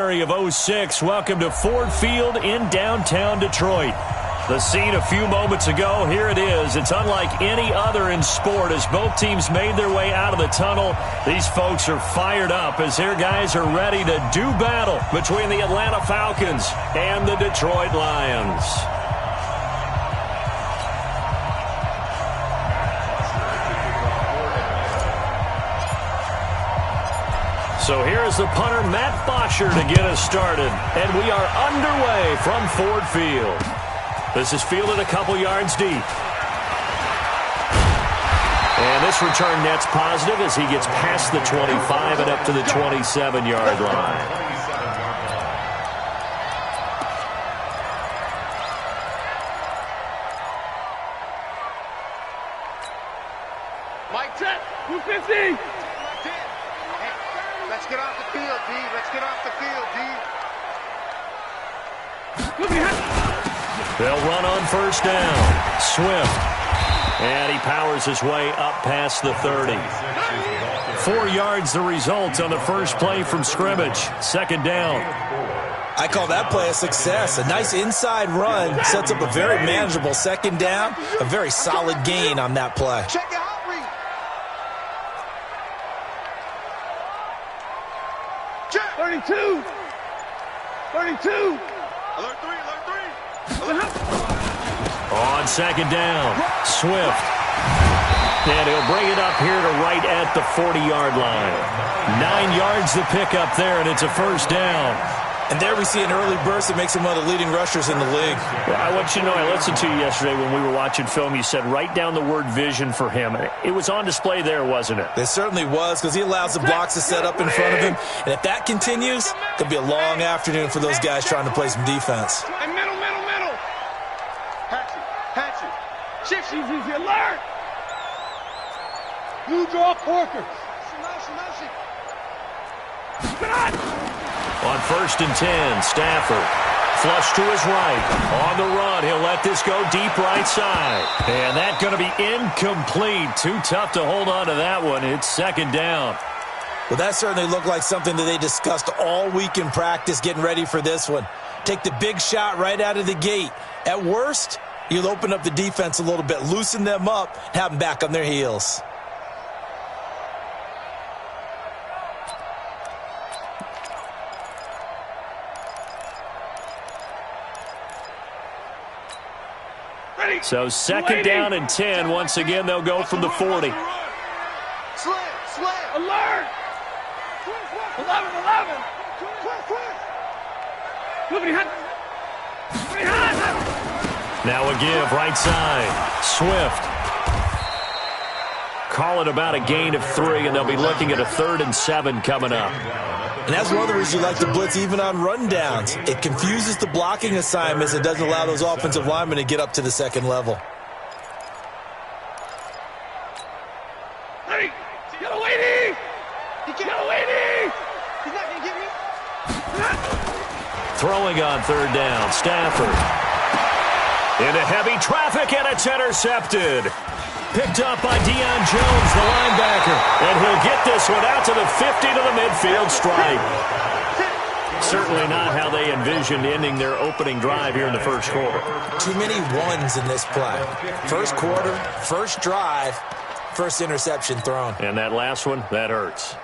of 06. Welcome to Ford Field in downtown Detroit. The scene a few moments ago, here it is. It's unlike any other in sport as both teams made their way out of the tunnel. These folks are fired up as their guys are ready to do battle between the Atlanta Falcons and the Detroit Lions. So here is the punter, Matt Bosher, to get us started. And we are underway from Ford Field. This is fielded a couple yards deep. And this return net's positive as he gets past the 25 and up to the 27-yard line. Mike check, 250. Let's get off the field, D. Let's get off the field, D. Look at They'll run on first down. Swift. And he powers his way up past the 30. 4 yards the result on the first play from scrimmage. Second down. I call that play a success. A nice inside run sets up a very manageable second down. A very solid gain on that play. Check it out, Reed. 32. 32. Alert 3, alert 3. On second down, Swift. And he'll bring it up here to right at the 40-yard line. 9 yards to pick up there, and it's a first down. And there we see an early burst that makes him one of the leading rushers in the league. Well, I want you to know, I listened to you yesterday when we were watching film. You said write down the word vision for him. It was on display there, wasn't it? It certainly was, because he allows the blocks to set up in front of him. And if that continues, it could be a long afternoon for those guys trying to play some defense. And middle. Hatchet. Shift, easy, alert. You draw Corker. On first and 10, Stafford. Flush to his right. On the run, he'll let this go deep right side. And that's going to be incomplete. Too tough to hold on to that one. It's second down. Well, that certainly looked like something that they discussed all week in practice getting ready for this one. Take the big shot right out of the gate. At worst, you'll open up the defense a little bit, loosen them up, have them back on their heels. So second down and 10. Once again, they'll go from the 40. Slam. Alert. 11. Look at Now a give, right side. Swift. Call it about a gain of 3, and they'll be looking at a 3rd and 7 coming up. And that's one of the reasons you like to blitz even on rundowns. It confuses the blocking assignments and doesn't allow those offensive linemen to get up to the second level. Hey, get away, D! He's not going to get me. Throwing on third down, Stafford. Into heavy traffic, and it's intercepted. Picked up by Deion Jones, the linebacker. And he'll get this one out to the 50 to the midfield stripe. Certainly not how they envisioned ending their opening drive here in the first quarter. Too many ones in this play. First quarter, first drive, first interception thrown. And that last one, that hurts.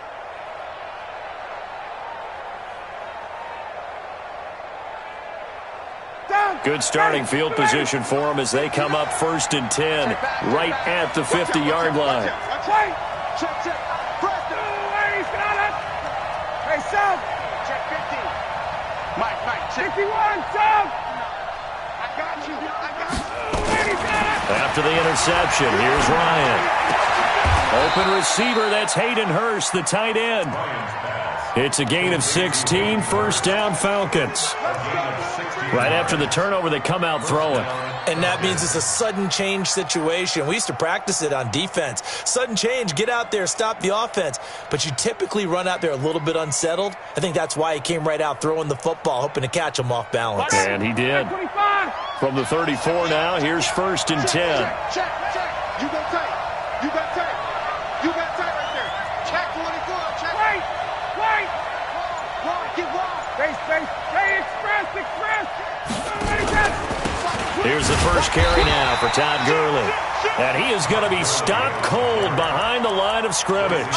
Good starting field position for them as they come up first and 10, right at the 50-yard line. Check. Preston. He's got it. Hey, sub. Check 50. Mike, check. 51, sub. I got you. He's got it. After the interception, here's Ryan. Open receiver, that's Hayden Hurst, the tight end. It's a gain of 16, first down Falcons. Right after the turnover, they come out throwing. And that means it's a sudden change situation. We used to practice it on defense. Sudden change, get out there, stop the offense. But you typically run out there a little bit unsettled. I think that's why he came right out throwing the football, hoping to catch him off balance. And he did. From the 34 now, here's first and 10. Check. You got tight. You got tight right there. Check 24. Check. Wait. Wrong. Get wrong. Hey, Here's the first carry now for Todd Gurley. And he is going to be stopped cold behind the line of scrimmage.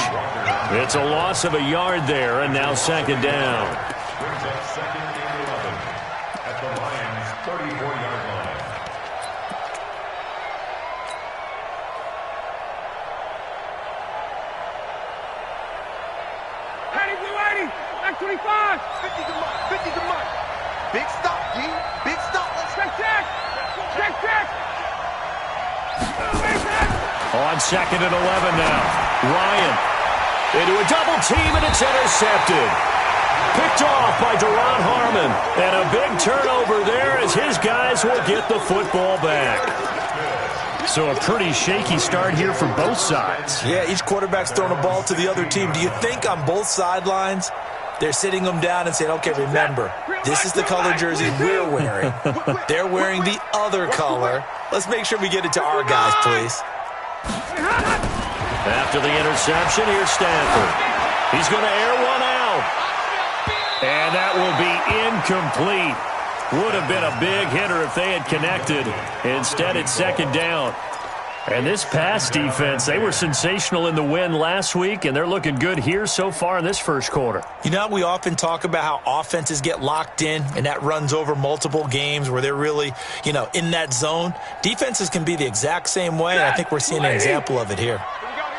It's a loss of a yard there, and now second down. Brings up second and 11 at the Lions' 34-yard line. Patty Blue 80, back 25. 50 to Mike. Big stop, D. Big stop. Let's Check. On second and 11 now. Ryan into a double team, and it's intercepted. Picked off by Deron Harmon. And a big turnover there as his guys will get the football back. So a pretty shaky start here for both sides. Yeah, each quarterback's throwing a ball to the other team. Do you think on both sidelines they're sitting them down and saying, okay, remember, this is the color jersey we're wearing. They're wearing the other color. Let's make sure we get it to our guys, please. After the interception, here's Stanford. He's going to air one out. And that will be incomplete. Would have been a big hitter if they had connected. Instead, it's second down. And this pass defense, they were sensational in the win last week, and they're looking good here so far in this first quarter. You know, we often talk about how offenses get locked in, and that runs over multiple games where they're really, in that zone. Defenses can be the exact same way, and I think we're seeing an example of it here.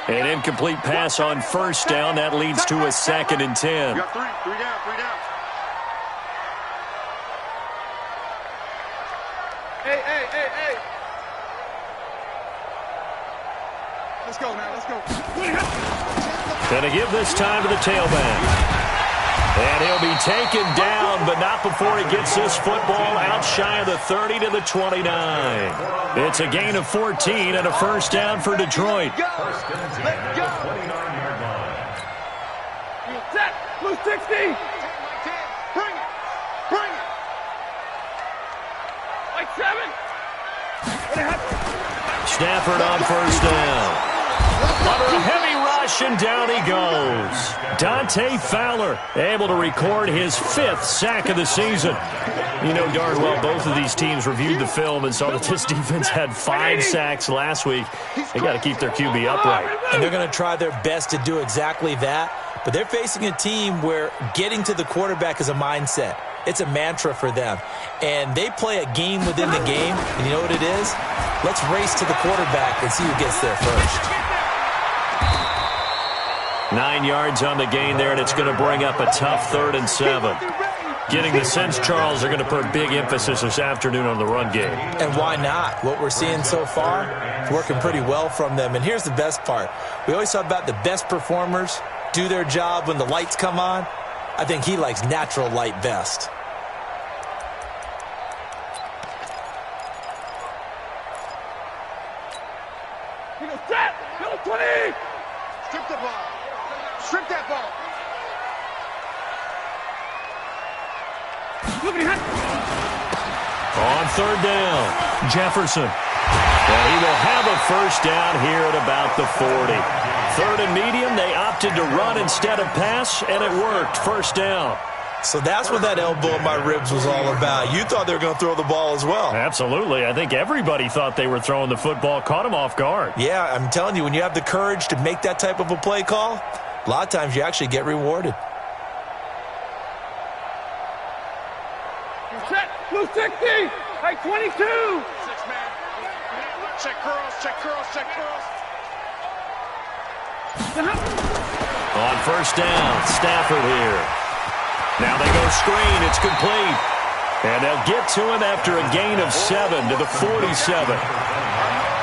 An incomplete pass on first down. That leads to a second and 10. You got three down. Hey. Let's go, man. Let's go. Going to give this time to the tailback. And he'll be taken down, but not before he gets this football out shy of the 30 to the 29. It's a gain of 14 and a first down for Detroit. First and 10 at the 29-yard line. Set. Blue 60. Bring it. Like 7. Stafford on first down. Under a heavy rush, and down he goes. Dante Fowler able to record his 5th sack of the season. You know darn well both of these teams reviewed the film and saw that this defense had 5 sacks last week. They got to keep their QB upright. And they're going to try their best to do exactly that. But they're facing a team where getting to the quarterback is a mindset. It's a mantra for them. And they play a game within the game. And you know what it is? Let's race to the quarterback and see who gets there first. 9 yards on the gain there, and it's going to bring up a tough 3rd and 7. Getting the sense, Charles, they're going to put big emphasis this afternoon on the run game. And why not? What we're seeing so far is working pretty well from them. And here's the best part. We always talk about the best performers do their job when the lights come on. I think he likes natural light best. Set. Middle 20. Strip the ball. Strip that ball. On 3rd down, Jefferson. And he will have a first down here at about the 40. 3rd and medium, they opted to run instead of pass, and it worked. First down. So that's what that elbow in my ribs was all about. You thought they were going to throw the ball as well. Absolutely. I think everybody thought they were throwing the football, caught him off guard. Yeah, I'm telling you, when you have the courage to make that type of a play call, a lot of times you actually get rewarded. Set. Blue 60. Like 22. 6 man. Check curls. On first down, Stafford here. Now they go screen. It's complete. And they'll get to him after a gain of 7 to the 47.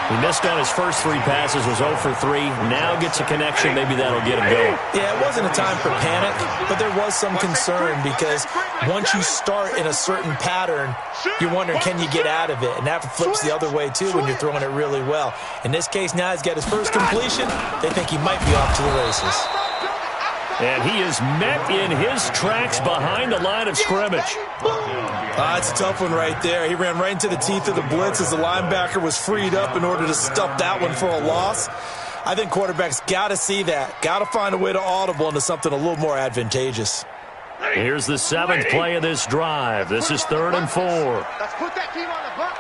He missed on his first 3 passes, was 0 for 3. Now gets a connection. Maybe that'll get him going. Yeah, it wasn't a time for panic, but there was some concern because once you start in a certain pattern, you're wondering, can you get out of it? And that flips the other way, too, when you're throwing it really well. In this case, now he's got his first completion. They think he might be off to the races. And he is met in his tracks behind the line of scrimmage. It's a tough one right there. He ran right into the teeth of the blitz as the linebacker was freed up in order to stuff that one for a loss. I think quarterbacks got to see that. Got to find a way to audible into something a little more advantageous. Here's the 7th play of this drive. This is 3rd and 4. Let's put that team on the bus.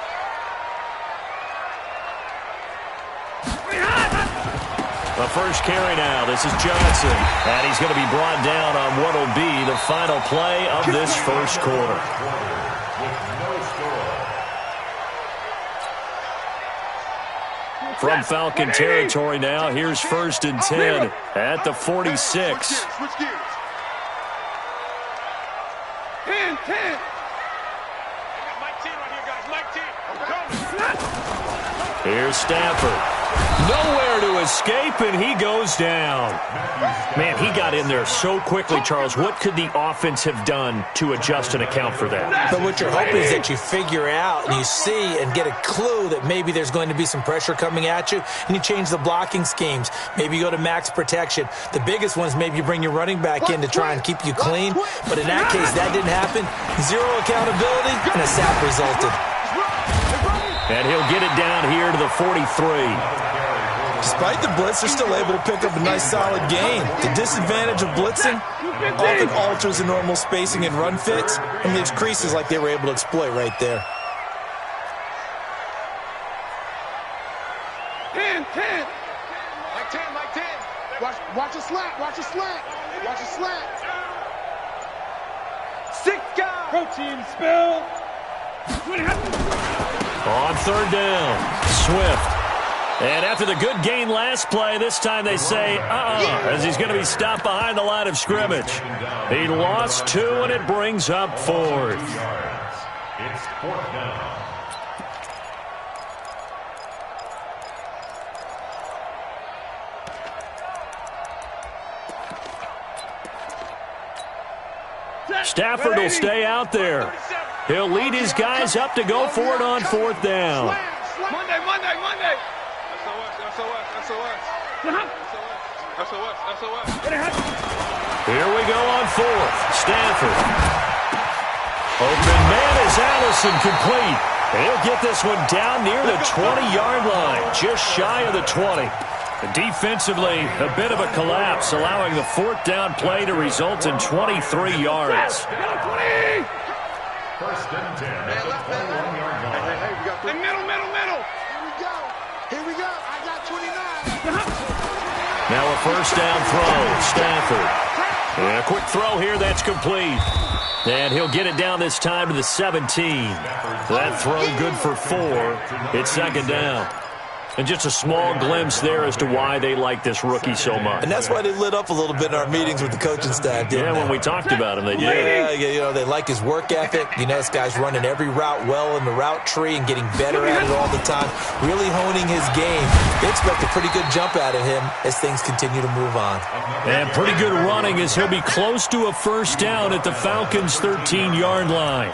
The first carry now. This is Johnson. And he's going to be brought down on what will be the final play of this first quarter. From Falcon territory now, here's 1st and 10 at the 46. Switch gears. 10. Mike 10 right here, guys. Mike 10. Here's Stafford. Nowhere to escape, and he goes down. Man, he got in there so quickly, Charles. What could the offense have done to adjust and account for that? But what you're hoping is that you figure out and you see and get a clue that maybe there's going to be some pressure coming at you, and you change the blocking schemes. Maybe you go to max protection. The biggest one is maybe you bring your running back in to try and keep you clean. But in that case, that didn't happen. Zero accountability, and a sack resulted. And he'll get it down here to the 43. Despite the blitz, they're still able to pick up a nice, solid gain. The disadvantage of blitzing often alters the normal spacing and run fits and leaves creases like they were able to exploit right there. 10. Mike 10. Watch a slant. Watch a slant. 6 guys. Protein spill. On 3rd down, Swift. And after the good gain last play, this time they say, as he's going to be stopped behind the line of scrimmage. He lost 2, and it brings up 4th. It's 4th down. Stafford will stay out there. He'll lead his guys up to go for it on 4th down. Monday. SOS. Here we go on 4th. Stafford. Open man is Allison, complete. He'll get this one down near the 20-yard line, just shy of the 20. Defensively, a bit of a collapse, allowing the 4th down play to result in 23 yards. 1st and 10 at the 21-yard line. Hey, we got 3. Middle. Here we go. I got 29. Now a 1st down throw. Stafford. And a quick throw here that's complete. And he'll get it down this time to the 17. That throw good for 4. It's 2nd down. And just a small glimpse there as to why they like this rookie so much. And that's why they lit up a little bit in our meetings with the coaching staff, didn't they? When we talked about him, they did. Yeah, they like his work ethic. This guy's running every route well in the route tree and getting better at it all the time, really honing his game. They expect a pretty good jump out of him as things continue to move on. And pretty good running as he'll be close to a 1st down at the Falcons' 13-yard line.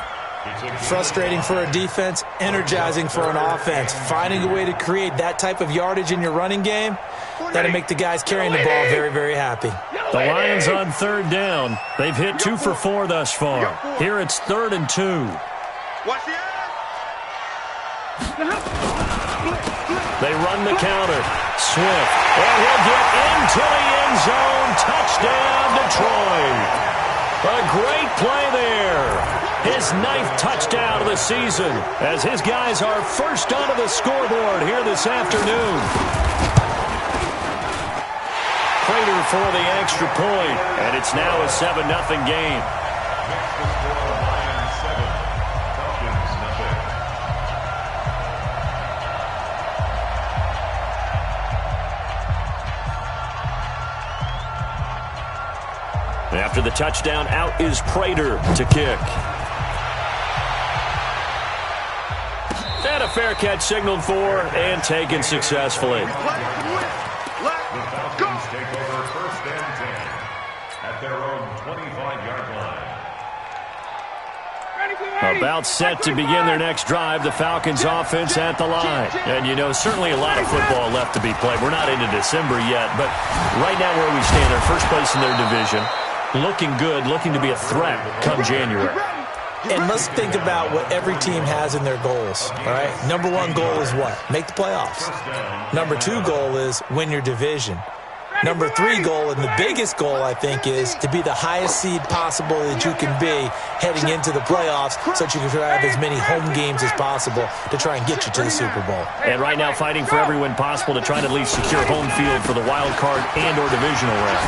Frustrating for a defense, energizing for an offense. Finding a way to create that type of yardage in your running game, that'll make the guys carrying the ball very, very happy. The Lions on 3rd down. They've hit 2 for 4 thus far. Here it's 3rd and 2. Watch the They run the counter. Swift. And he'll get into the end zone. Touchdown, Detroit. A great play there. His 9th touchdown of the season as his guys are first onto the scoreboard here this afternoon. Prater for the extra point, and it's now a 7-0 game. Lions 7, Falcons nothing. After the touchdown, out is Prater to kick. And a fair catch signaled for and taken successfully. The Falcons take over 1st and 10 at their own 25-yard line. About set to begin their next drive, the Falcons offense at the line. And, certainly a lot of football left to be played. We're not into December yet, but right now where we stand, they're first place in their division. Looking good, looking to be a threat come January. And let's think about what every team has in their goals, all right? Number 1 goal is what? Make the playoffs. Number 2 goal is win your division. Number 3 goal, and the biggest goal, I think, is to be the highest seed possible that you can be heading into the playoffs so that you can try to have as many home games as possible to try and get you to the Super Bowl. And right now fighting for every win possible to try to at least secure home field for the wild card and or divisional round.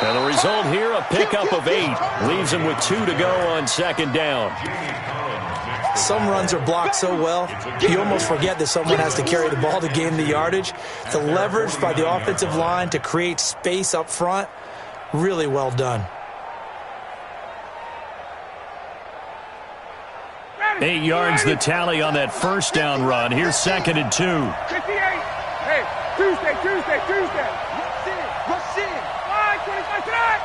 And the result here, a pickup of 8. Leaves him with 2 to go on second down. Some runs are blocked so well, you almost forget that someone has to carry the ball to gain the yardage. The leverage by the offensive line to create space up front, really well done. 8 yards the tally on that first down run. Here's 2nd and 2. 58. Hey, Tuesday. Rush in. 5, 25 tonight.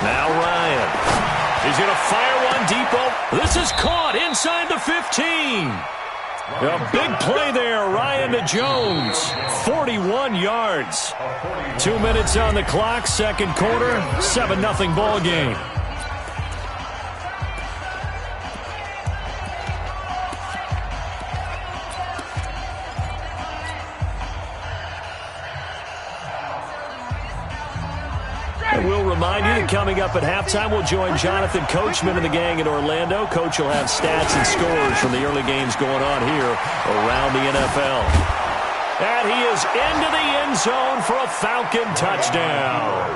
Now Ryan. He's going to fire one deep. This is caught inside the 15. A big play there, Ryan to Jones. 41 yards. 2 minutes on the clock, second quarter, 7-0 ball game. We'll remind you that coming up at halftime, we'll join Jonathan Coachman and the gang in Orlando. Coach will have stats and scores from the early games going on here around the NFL. And he is into the end zone for a Falcon touchdown.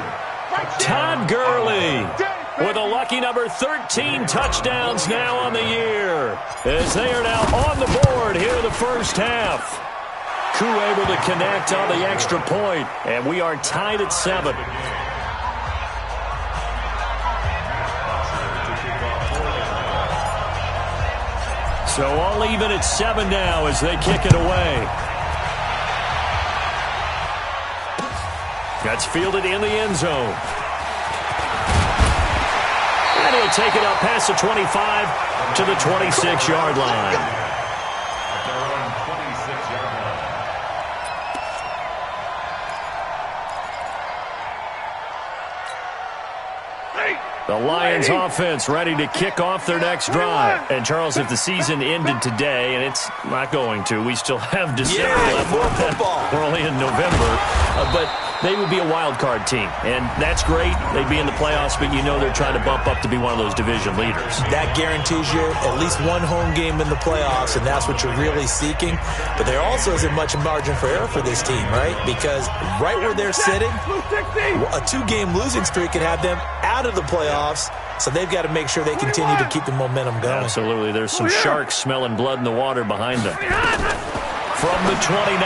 Todd Gurley with a lucky number 13 touchdowns now on the year, as they are now on the board here in the first half. Koo able to connect on the extra point, and we are tied at 7. So all even at 7 now as they kick it away. That's fielded in the end zone. And he'll take it up past the 25 to the 26-yard line. The Lions offense ready to kick off their next drive. And, Charles, if the season ended today, and it's not going to, we still have December left. More football. We're only in November. But they would be a wild card team. And that's great. They'd be in the playoffs, but you know they're trying to bump up to be one of those division leaders. That guarantees you at least one home game in the playoffs, and that's what you're really seeking. But there also isn't much margin for error for this team, right? Because right where they're sitting, a 2-game losing streak could have them out of the playoffs, so they've got to make sure they continue to keep the momentum going. Absolutely. There's some sharks smelling blood in the water behind them. From the 29,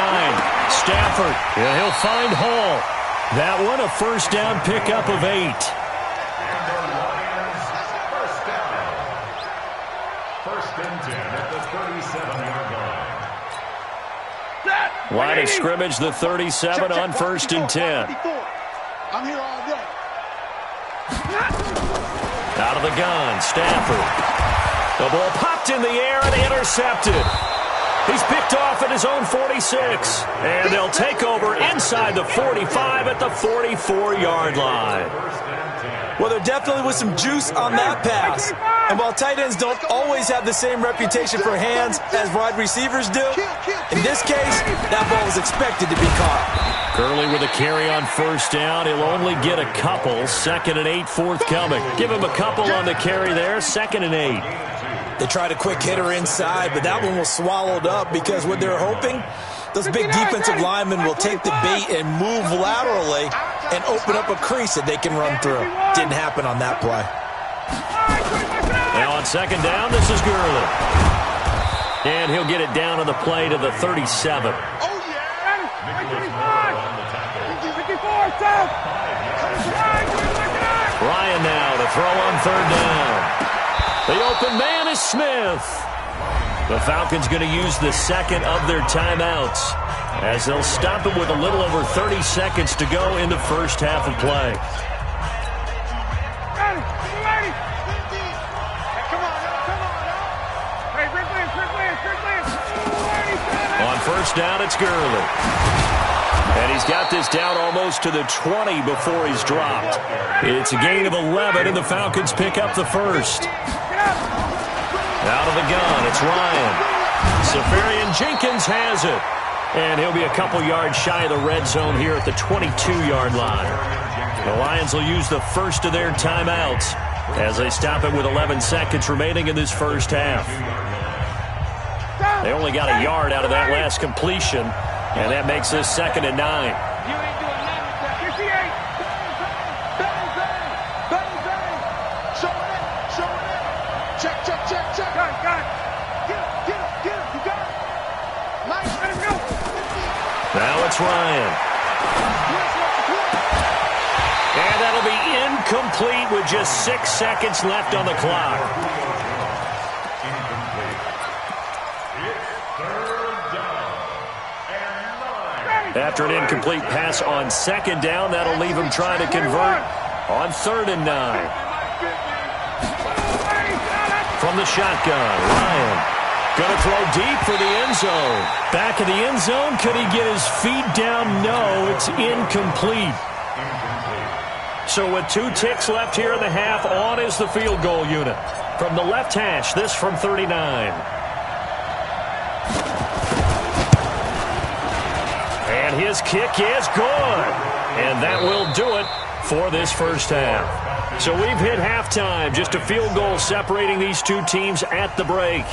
Stafford. Yeah, he'll find Hall. That one, a first down pickup of 8. First and 10 at the 37-yard line. Line of scrimmage, the 37 on first and 10. I'm here all day. Out of the gun, Stafford. The ball popped in the air and intercepted. He's picked off at his own 46. And they'll take over inside the 45 at the 44-yard line. Well, there definitely was some juice on that pass. And while tight ends don't always have the same reputation for hands as wide receivers do, in this case, that ball was expected to be caught. Gurley with a carry on first down. He'll only get a couple. 2nd and 8 forthcoming. Give him a couple on the carry there. 2nd and 8. They tried a quick hitter inside, but that one was swallowed up because what they're hoping, those big defensive linemen will take the bait and move laterally and open up a crease that they can run through. Didn't happen on that play. Now on second down, this is Gurley. And he'll get it down on the play to the 37. Ryan now to throw on third down. The open man is Smith. The Falcons going to use the second of their timeouts as they'll stop it with a little over 30 seconds to go in the first half of play. On first down, it's Gurley. And he's got this down almost to the 20 before he's dropped. It's a gain of 11, and the Falcons pick up the first. Out of the gun, it's Ryan. Safarian Jenkins has it. And he'll be a couple yards shy of the red zone here at the 22-yard line. The Lions will use the first of their timeouts as they stop it with 11 seconds remaining in this first half. They only got a yard out of that last completion, and that makes this 2nd and 9. You ain't doing nothing with that. 58. Bang, bang. Bang, bang. Show it. Show it. Check, check, check, check. Got it. Get him, get him, get him. You got it. Nice, let him go. Now it's Ryan. And that'll be incomplete with just 6 seconds left on the clock. After an incomplete pass on 2nd down, that'll leave him trying to convert on 3rd and 9. From the shotgun, Ryan going to throw deep for the end zone. Back of the end zone, could he get his feet down? No, it's incomplete. So with 2 ticks left here in the half, on is the field goal unit. From the left hash, this from 39. And his kick is good. And that will do it for this first half. So we've hit halftime. Just a field goal separating these two teams at the break.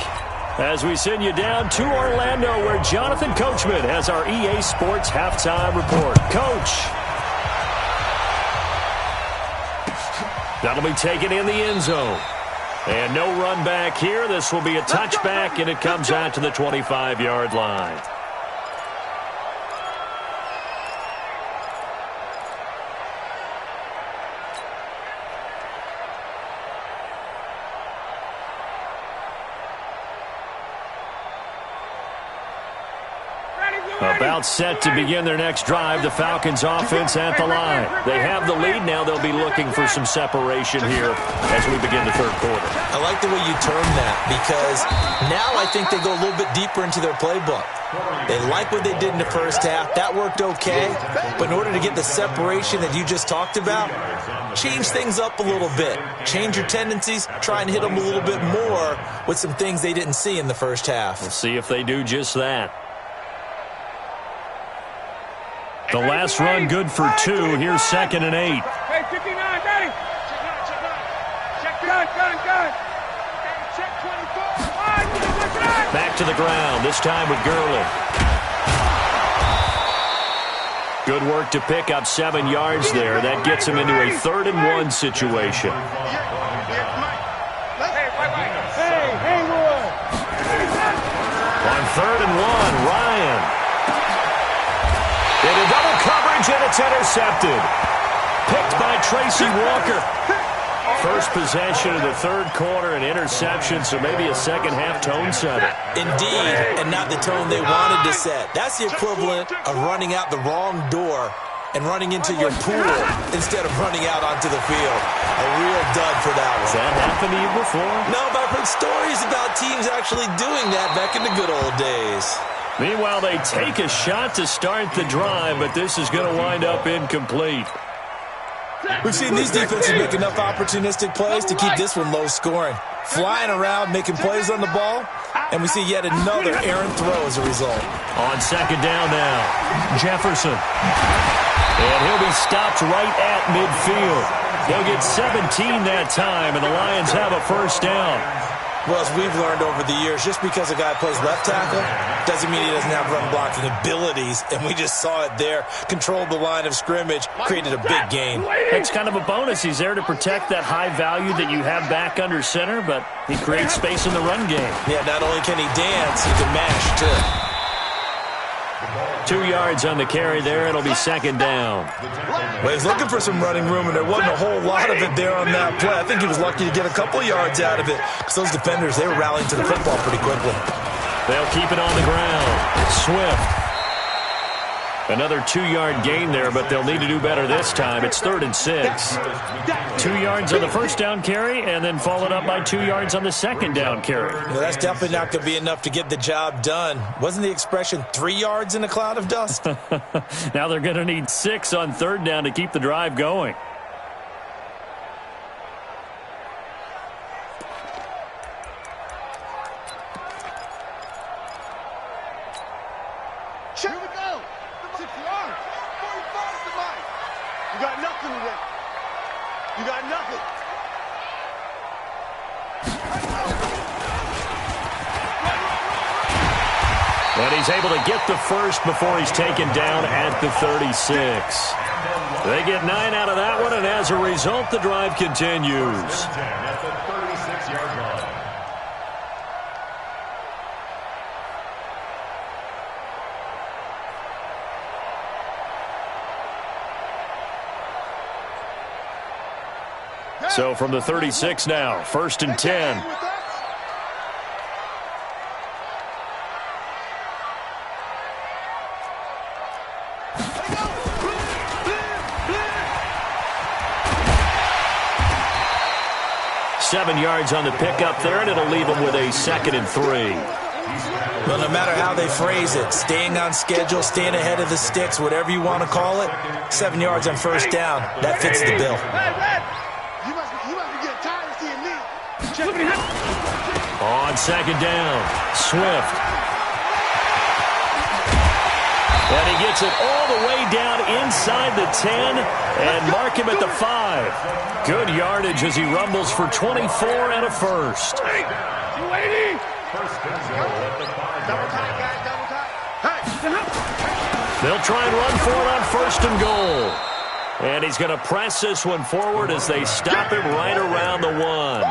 As we send you down to Orlando, where Jonathan Coachman has our EA Sports halftime report. Coach. That'll be taken in the end zone. And no run back here. This will be a touchback, and it comes out to the 25-yard line. About set to begin their next drive, the Falcons offense at the line. They have the lead. Now they'll be looking for some separation here as we begin the third quarter. I like the way you term that, because now I think they go a little bit deeper into their playbook. They like what they did in the first half. That worked okay. But in order to get the separation that you just talked about, change things up a little bit. Change your tendencies. Try and hit them a little bit more with some things they didn't see in the first half. We'll see if they do just that. The last run good for 2. Here's 2nd and 8. Hey, 59, got him. Check gun. Check 24. Back to the ground, this time with Gurley. Good work to pick up 7 yards there. That gets him into a 3rd and 1 situation. On 3rd and 1, Ryan. Into double coverage, and it's intercepted. Picked by Tracy Walker. First possession of the third quarter, an interception, so maybe a second-half tone setter. Indeed, and not the tone they wanted to set. That's the equivalent of running out the wrong door and running into your pool instead of running out onto the field. A real dud for that one. Has that happened to you before? No, but I've heard stories about teams actually doing that back in the good old days. Meanwhile, they take a shot to start the drive, but this is going to wind up incomplete. We've seen these defenses make enough opportunistic plays to keep this one low scoring. Flying around, making plays on the ball, and we see yet another errant throw as a result. On 2nd down now, Jefferson. And he'll be stopped right at midfield. He'll get 17 that time, and the Lions have a first down. Well, as we've learned over the years, just because a guy plays left tackle doesn't mean he doesn't have run-blocking abilities, and we just saw it there. Controlled the line of scrimmage, created a big gain. It's kind of a bonus. He's there to protect that high value that you have back under center, but he creates space in the run game. Yeah, not only can he dance, he can mash, too. 2 yards on the carry there. It'll be 2nd down. Well, he's looking for some running room, and there wasn't a whole lot of it there on that play. I think he was lucky to get a couple of yards out of it, because those defenders, they were rallying to the football pretty quickly. They'll keep it on the ground. Swift. Another 2-yard gain there, but they'll need to do better this time. It's 3rd and 6. 2 yards on the first down carry, and then followed up by 2 yards on the second down carry. Well, that's definitely not going to be enough to get the job done. Wasn't the expression 3 yards in a cloud of dust? Now they're going to need 6 on 3rd down to keep the drive going. Check. You got nothing today. You got nothing. And he's able to get the first before he's taken down at the 36. They get 9 out of that one, and as a result, the drive continues. At the 36-yard line. So from the 36 now, 1st and 10. Seven yards on the pickup there, and it'll leave them with a 2nd and 3. Well, no matter how they phrase it, staying on schedule, staying ahead of the sticks, whatever you want to call it, 7 yards on 1st down, that fits the bill. You must be getting tired of seeing me. On 2nd down, Swift. And he gets it all the way down inside the 10 and mark him at the 5. Good yardage as he rumbles for 24 and a first. You waiting? First and goal at the 5-yard line. Guys, double time. Hey. They'll try and run for it on 1st and goal. And he's going to press this one forward as they stop him right around the 1.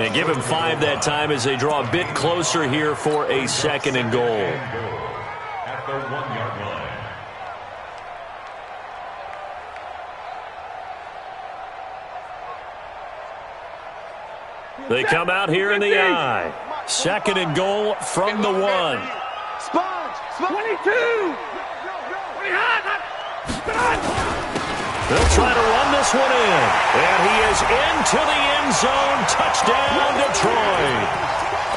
And give him 5 that time as they draw a bit closer here for a 2nd and goal. At the 1-yard line. They come out here in the I. 2nd and goal from the 1. Sponge. 22. They'll try to run this one in. And he is into the end zone. Touchdown, Detroit.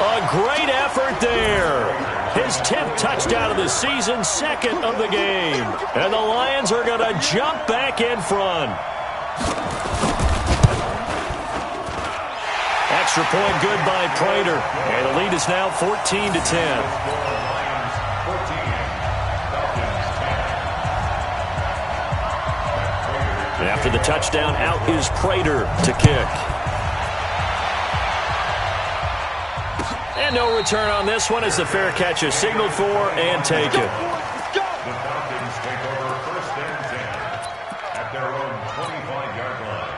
A great effort there. His 10th touchdown of the season, 2nd of the game. And the Lions are going to jump back in front. Extra point good by Prater. And the lead is now 14 to 10. After the touchdown, out is Prater to kick. And no return on this one as the fair catch is signaled for and taken. The Falcons take over 1st and 10 at their own 25-yard line.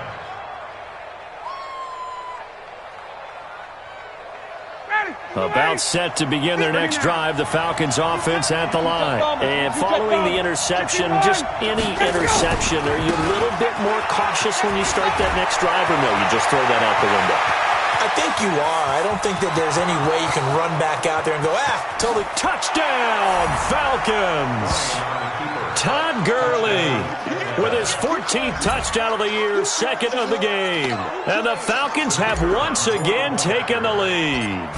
About set to begin their next drive, the Falcons offense at the line. And following the interception, just any interception, are you a little bit more cautious when you start that next drive, or no, you just throw that out the window? I think you are. I don't think that there's any way you can run back out there and go, totally. Touchdown, Falcons! Todd Gurley with his 14th touchdown of the year, 2nd of the game. And the Falcons have once again taken the lead.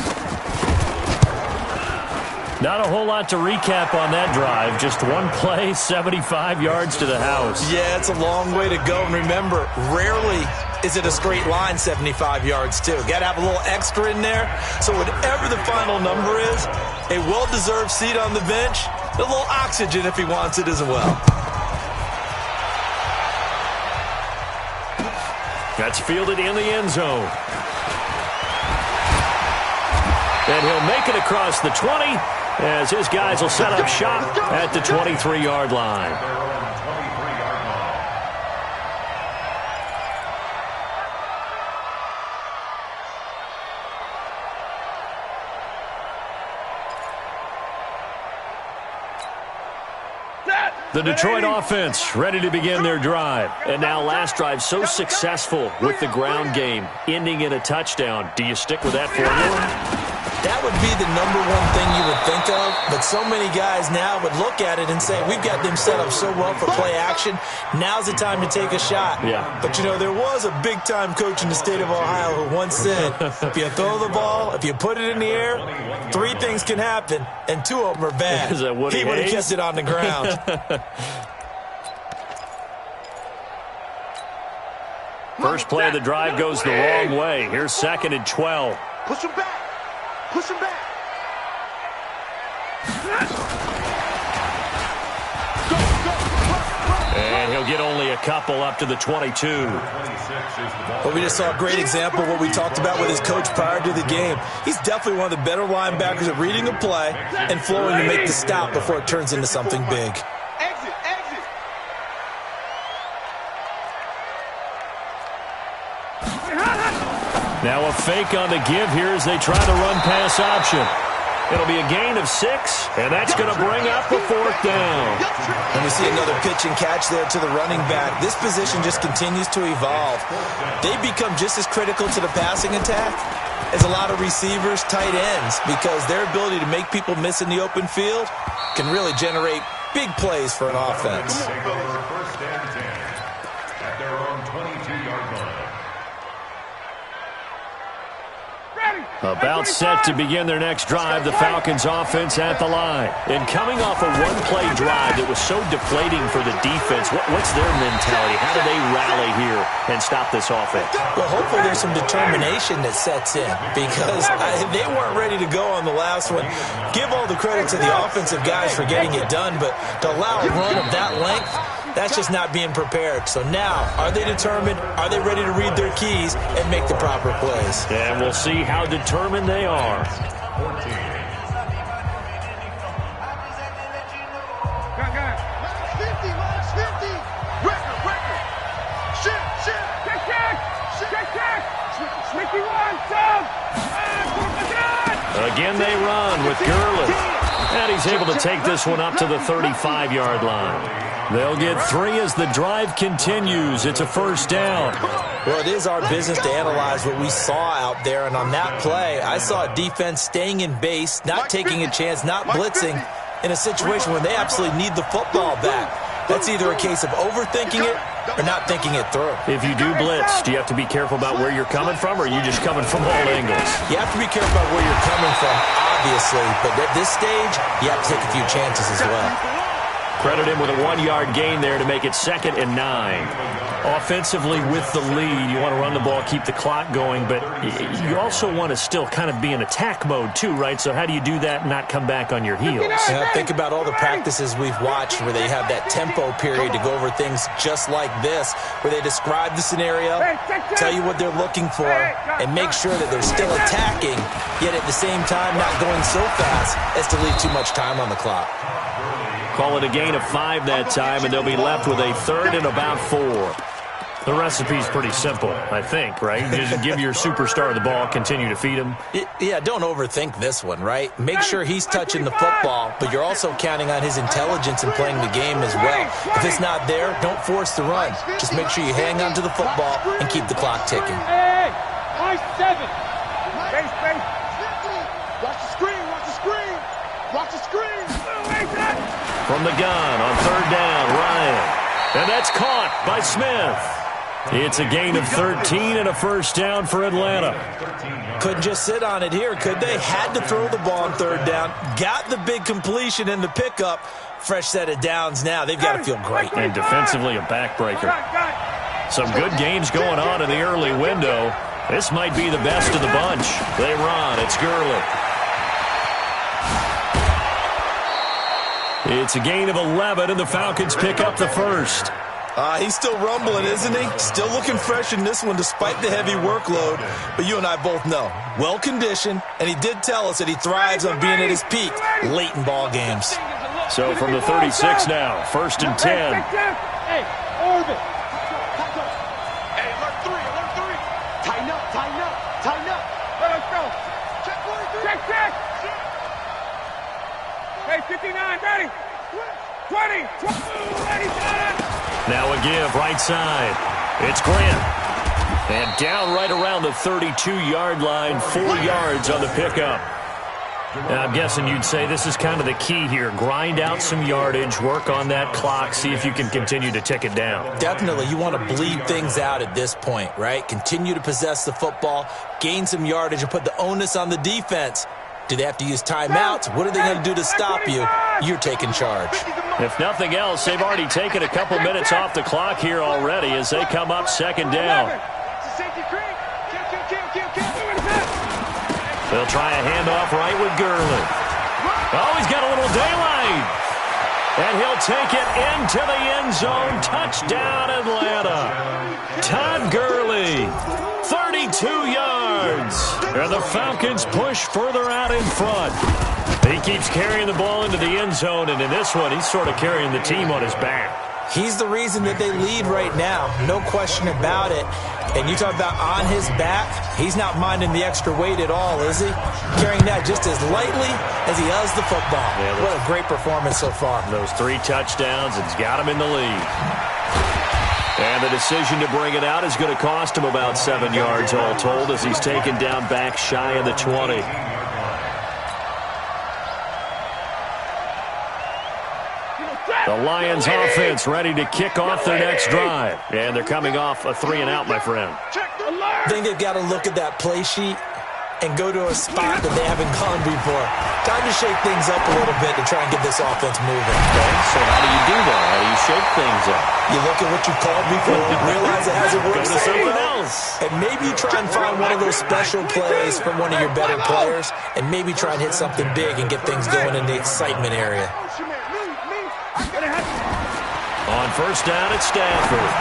Not a whole lot to recap on that drive. Just one play, 75 yards to the house. Yeah, it's a long way to go. And remember, rarely is it a straight line 75 yards, too. Got to have a little extra in there. So whatever the final number is, a well-deserved seat on the bench, a little oxygen if he wants it as well. That's fielded in the end zone. And he'll make it across the 20 as his guys will set up shop at the 23-yard line. The Detroit offense ready to begin their drive. And now last drive so successful with the ground game, ending in a touchdown. Do you stick with that formula? That would be the number one thing you would think of, but so many guys now would look at it and say, we've got them set up so well for play action, now's the time to take a shot. Yeah. But, there was a big-time coach in the state of Ohio who once said, if you throw the ball, if you put it in the air, 3 things can happen, and 2 of them are bad. Is that Woody He would have Hayes? kept it on the ground. First play of the drive goes the wrong way. Here's 2nd and 12. Push him back. Push him back. They'll get only a couple up to the 22. Well, we just saw a great example of what we talked about with his coach prior to the game. He's definitely one of the better linebackers at reading a play and flowing to make the stop before it turns into something big. Exit, exit. Now a fake on the give here as they try to run pass option. It'll be a gain of 6, and that's going to bring up a 4th down. And we see another pitch and catch there to the running back. This position just continues to evolve. They become just as critical to the passing attack as a lot of receivers, tight ends, because their ability to make people miss in the open field can really generate big plays for an offense. Take over 1st and 10 at their own 22-yard line. About set to begin their next drive, the Falcons offense at the line. And coming off a one-play drive that was so deflating for the defense, what's their mentality? How do they rally here and stop this offense? Well, hopefully there's some determination that sets in because they weren't ready to go on the last one. Give all the credit to the offensive guys for getting it done, but to allow a run of that length, that's just not being prepared. So now, are they determined? Are they ready to read their keys and make the proper plays? And we'll see how determined they are. 14. Minus 50. Record. Shift. Check. Sneaky one, sub. Again they run with Gurley. And he's able to take this one up to the 35-yard line. They'll get 3 as the drive continues. It's a 1st down. Well, it is our business to analyze what we saw out there. And on that play, I saw a defense staying in base, not taking a chance, not blitzing in a situation when they absolutely need the football back. That's either a case of overthinking it or not thinking it through. If you do blitz, do you have to be careful about where you're coming from, or are you just coming from all angles? You have to be careful about where you're coming from, obviously. But at this stage, you have to take a few chances as well. Credit him with a 1-yard gain there to make it 2nd and 9. Offensively with the lead, you want to run the ball, keep the clock going, but you also want to still kind of be in attack mode too, right? So how do you do that and not come back on your heels? Yeah, think about all the practices we've watched where they have that tempo period to go over things just like this, where they describe the scenario, tell you what they're looking for, and make sure that they're still attacking, yet at the same time not going so fast as to leave too much time on the clock. Call it a gain of 5 that time, and they'll be left with a 3rd and about 4. The recipe's pretty simple, I think, right? Just give your superstar the ball, continue to feed him. Yeah, don't overthink this one, right? Make sure he's touching the football, but you're also counting on his intelligence in playing the game as well. If it's not there, don't force the run. Just make sure you hang on to the football and keep the clock ticking. Hey, nice 7. Base. Watch the screen. From the gun on 3rd down, Ryan. And that's caught by Smith. It's a gain of 13 and a 1st down for Atlanta. Couldn't just sit on it here, could they? Had to throw the ball on 3rd down. Got the big completion in the pickup. Fresh set of downs now. They've got to feel great. And defensively, a backbreaker. Some good games going on in the early window. This might be the best of the bunch. They run. It's Gurley. It's a gain of 11, and the Falcons pick up the 1st. He's still rumbling, isn't he? Still looking fresh in this one despite the heavy workload. But you and I both know, well-conditioned, and he did tell us that he thrives on being at his peak late in ball games. So from the 36 now, 1st and 10. Hey, orbit. Hey, alert 3. Tighten up. Let's go. Check. Hey, 59, ready. 20. Now a give, right side. It's Grant. And down right around the 32-yard line, 4 yards on the pickup. Now, I'm guessing you'd say this is kind of the key here. Grind out some yardage, work on that clock, see if you can continue to tick it down. Definitely. You want to bleed things out at this point, right? Continue to possess the football, gain some yardage, and put the onus on the defense. Do they have to use timeouts? What are they going to do to stop you? You're taking charge. If nothing else, they've already taken a couple minutes off the clock here already as they come up 2nd down. They'll try a handoff right with Gurley. Oh, he's got a little daylight. And he'll take it into the end zone. Touchdown, Atlanta. Todd Gurley, 32 yards. And the Falcons push further out in front. He keeps carrying the ball into the end zone, and in this one, he's sort of carrying the team on his back. He's the reason that they lead right now. No question about it. And you talk about on his back, he's not minding the extra weight at all, is he? Carrying that just as lightly as he does the football. Yeah, what a great performance so far. Those 3 touchdowns, it's got him in the lead. And the decision to bring it out is going to cost him about 7 yards all told as he's taken down back shy of the 20. The Lions offense ready to kick off their next drive. And they're coming off a 3-and-out, my friend. I think they've got to look at that play sheet and go to a spot that they haven't gone before. Time to shake things up a little bit to try and get this offense moving. Okay, so how do you do that? How do you shake things up? You look at what you called before, realize it hasn't worked. Go to something else. And maybe you try and find one of those special plays from one of your better players, and maybe try and hit something big and get things going in the excitement area. On first down, it's Stafford.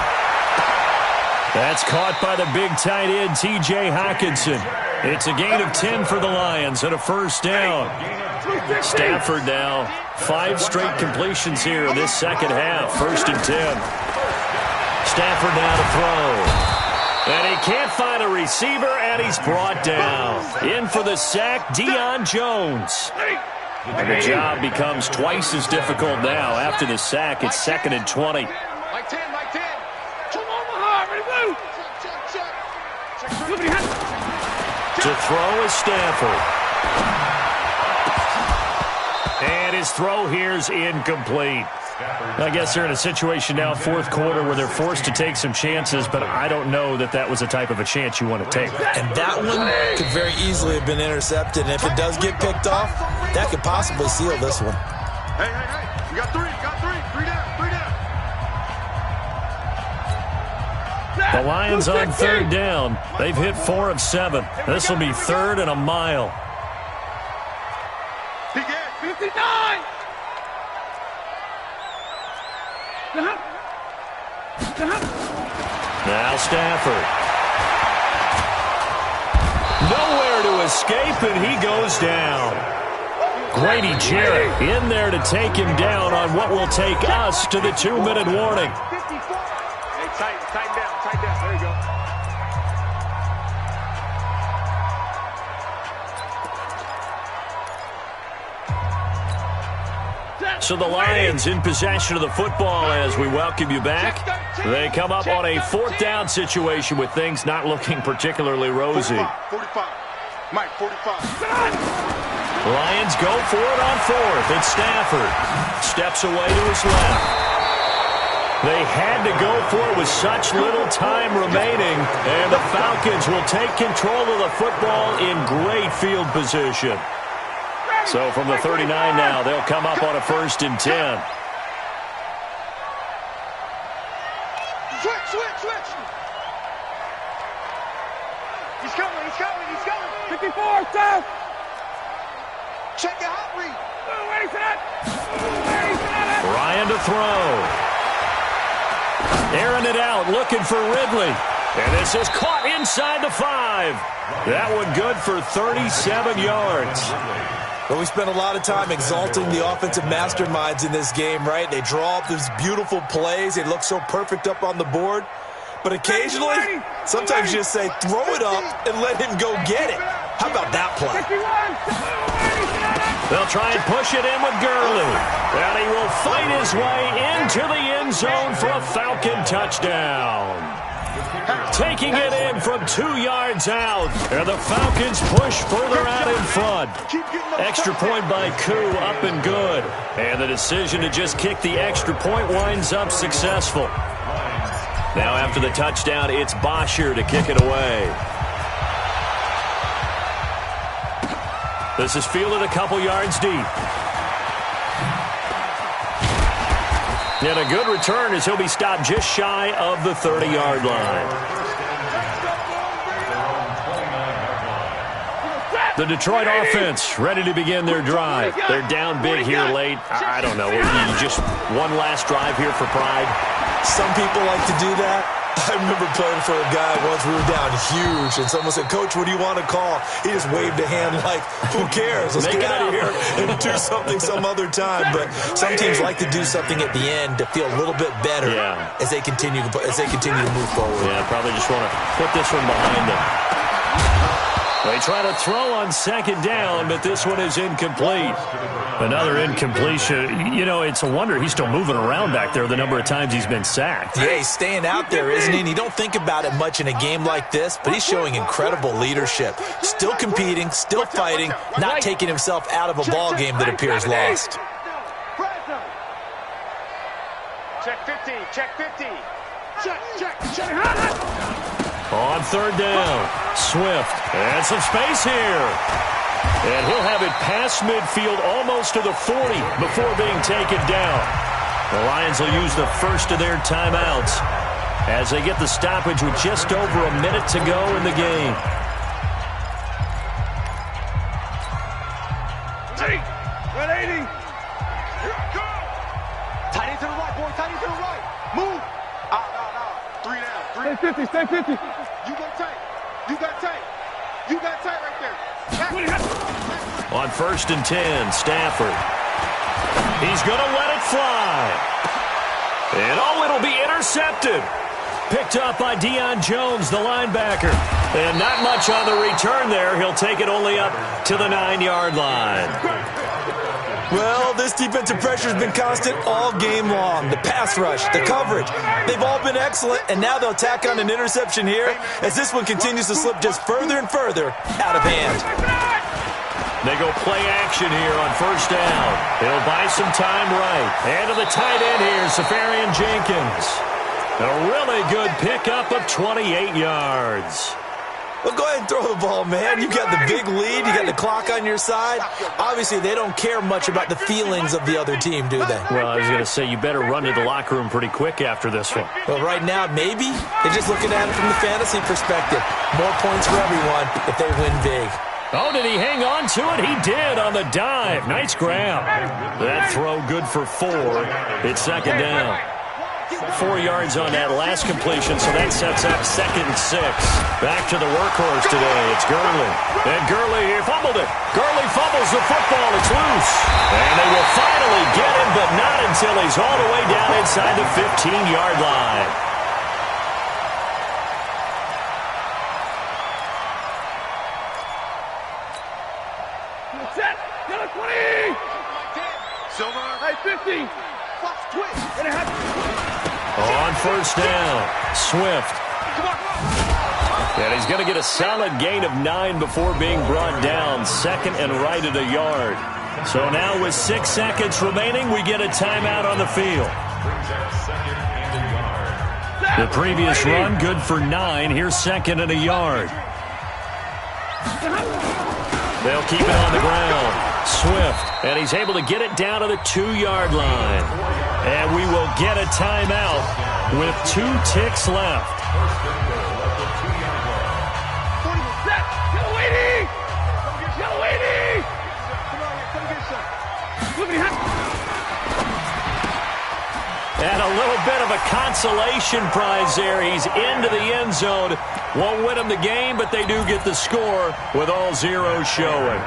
That's caught by the big tight end, T.J. Hockenson. It's a gain of 10 for the Lions and a first down. Stafford now 5 straight completions here in this second half. First and 10. Stafford now to throw. And he can't find a receiver, and he's brought down. In for the sack, Deion Jones. And the job becomes twice as difficult now. After the sack, it's 2nd and 20. Like 10. Come on, Mahar, ready, woo! To throw is Stafford. And his throw here's incomplete. I guess they're in a situation now, 4th quarter, where they're forced to take some chances, but I don't know that that was the type of a chance you want to take. And that one could very easily have been intercepted, and if it does get picked off, that could possibly seal this one. Hey, you got 3, 3 down. The Lions on 3rd down. They've hit 4 of 7. This will be 3rd and a mile. He gets 59. Now Stafford. Nowhere to escape, and he goes down. Grady Jarrett in there to take him down on what will take us to the 2-minute warning. Hey, tighten down. There you go. So the Lions in possession of the football as we welcome you back. They come up on a 4th down situation with things not looking particularly rosy. 45. Mike, 45. Lions go for it on 4th. It's Stafford. Steps away to his left. They had to go for it with such little time remaining, and the Falcons will take control of the football in great field position. So from the 39 now, they'll come up on a 1st and 10. Switch. He's coming. 54, down. Check your hot read. Where he's at. Ryan to throw. Airing it out, looking for Ridley. And this is caught inside the 5. That one good for 37 yards. But we spent a lot of time exalting the offensive masterminds in this game, right? They draw up these beautiful plays. They look so perfect up on the board. But occasionally, sometimes you just say, throw it up and let him go get it. How about that play? They'll try and push it in with Gurley. And he will fight his way into the end zone for a Falcon touchdown. Taking it in from 2 yards out. And the Falcons push further out in front. Extra point by Koo, up and good. And the decision to just kick the extra point winds up successful. Now after the touchdown, it's Bosher to kick it away. This is fielded a couple yards deep. And a good return as he'll be stopped just shy of the 30-yard line. The Detroit offense ready to begin their drive. They're down big here late. I don't know. Just one last drive here for pride. Some people like to do that. I remember playing for a guy once. We were down huge, and someone said, "Coach, what do you want to call?" He just waved a hand like, "Who cares? Let's get out of here and do something some other time." But some teams like to do something at the end to feel a little bit better as they continue to move forward. Yeah, probably just want to put this one behind them. They try to throw on second down, but this one is incomplete. Another incompletion. You know, it's a wonder he's still moving around back there the number of times he's been sacked. Yeah, he's staying out there, isn't he? And you don't think about it much in a game like this, but he's showing incredible leadership. Still competing, still fighting, not taking himself out of a ball game that appears lost. Check 50, check 50. Check. On third down, Swift. And some space here. And he'll have it past midfield almost to the 40 before being taken down. The Lions will use the first of their timeouts as they get the stoppage with just over a minute to go in the game. 180. Here I go. Tight end to the right, boy. Tight end to the right. Move. No. 3 down. 3. Stay 50. You got tight. You got tight right there. On first and 10, Stafford. He's going to let it fly. And it'll be intercepted. Picked up by Deion Jones, the linebacker. And not much on the return there. He'll take it only up to the 9-yard line. Well, this defensive pressure has been constant all game long. The pass rush, the coverage, they've all been excellent, and now they'll tack on an interception here as this one continues to slip just further and further out of hand. They go play action here on first down. He'll buy some time right. And to the tight end here, Safarian Jenkins. A really good pickup of 28 yards. Well, go ahead and throw the ball, man. You got the big lead. You got the clock on your side. Obviously, they don't care much about the feelings of the other team, do they? Well, I was going to say, you better run to the locker room pretty quick after this one. Well, right now, maybe. They're just looking at it from the fantasy perspective. More points for everyone if they win big. Oh, did he hang on to it? He did on the dive. Nice grab. That throw good for 4. It's second down. 4 yards on that last completion, so that sets up second and 6. Back to the workhorse today. It's Gurley. And Gurley, he fumbled it. Gurley fumbles the football. It's loose. And they will finally get him, but not until he's all the way down inside the 15-yard line. Set. Get a 20. Silver. Hey, 50. Fox twist. And it has On first down, Swift. And he's going to get a solid gain of 9 before being brought down. Second and right at a yard. So now with 6 seconds remaining, we get a timeout on the field. The previous run, good for 9. Here's second and a yard. They'll keep it on the ground. Swift, and he's able to get it down to the 2-yard line. And we will get a timeout with 2 ticks left. And a little bit of a consolation prize there. He's into the end zone. Won't win him the game, but they do get the score with all zeros showing.